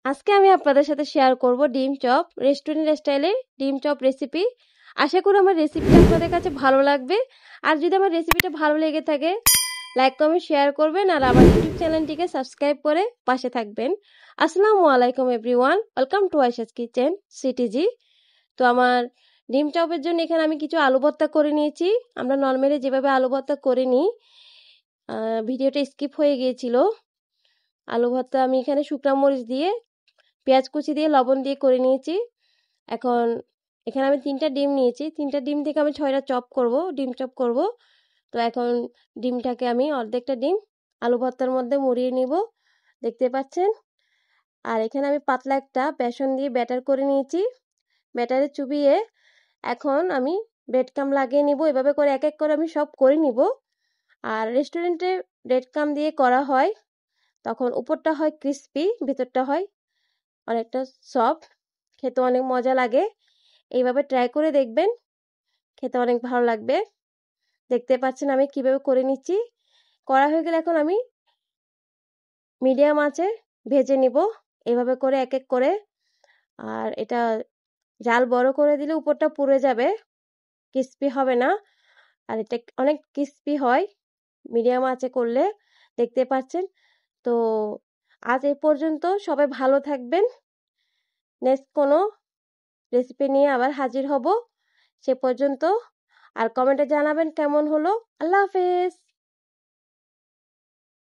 আজকে আমি আপনাদের সাথে শেয়ার করব ডিম চপ, রেস্টুরেন্ট স্টাইলে ডিম চপ রেসিপি। আশা করি আমার রেসিপিটা আপনাদের কাছে ভালো লাগবে। আর যদি আমার রেসিপিটা ভালো লেগে থাকে, লাইক কমেন্ট শেয়ার করবেন আর আমার ইউটিউব চ্যানেলটিকে সাবস্ক্রাইব করে পাশে থাকবেন। আসসালামু আলাইকুম everyone, welcome to Ayesha's kitchen CTG. তো আমার ডিম চপের জন্য এখানে আমি কিছু আলু ভর্তা করে নিয়েছি। আমরা নর্মালি যেভাবে আলু ভর্তা করে নিই, ভিডিওটা স্কিপ হয়ে গিয়েছিল। আলু ভর্তা আমি এখানে শুকনো মরিচ দিয়ে, পেঁয়াজ কুচি দিয়ে, লবণ দিয়ে করে নিয়েছি। এখন এখানে আমি 3টা ডিম নিয়েছি। 3টা ডিম থেকে আমি 6টা চপ করব, ডিম চপ করব। তো এখন ডিমটাকে আমি অর্ধেকটা ডিম আলু ভর্তার মধ্যে মুড়িয়ে নিব, দেখতে পাচ্ছেন। আর এখানে আমি পাতলা একটা বেসন দিয়ে ব্যাটার করে নিয়েছি। ব্যাটারে চুবিয়ে এখন আমি ব্রেড ক্রাম্ব লাগিয়ে নিব। এভাবে করে এক এক করে আমি সব করে নিব। আর রেস্টুরেন্টে ব্রেড ক্রাম্ব দিয়ে করা হয়, তখন উপরটা হয় ক্রিস্পি, ভিতরটা হয় অনেকটা সফট, খেতে অনেক মজা লাগে। এইভাবে ট্রাই করে দেখবেন, খেতে অনেক ভালো লাগবে। দেখতে পাচ্ছেন আমি কিভাবে করে নিচ্ছি। করা হয়ে গেলে এখন আমি মিডিয়াম আঁচে ভেজে নিব, এভাবে করে এক এক করে। আর এটা জাল বড় করে দিলে উপরটা পুড়ে যাবে, ক্রিস্পি হবে না। আর এটা অনেক ক্রিস্পি হয় মিডিয়াম আঁচে করলে, দেখতে পাচ্ছেন। তো আজ এই পর্যন্ত, সবাই ভালো থাকবেন। নেক্সট কোনো রেসিপি নিয়ে আবার হাজির হব, সে পর্যন্ত। আর কমেন্টে জানাবেন কেমন হলো। আল্লাহ হাফেজ।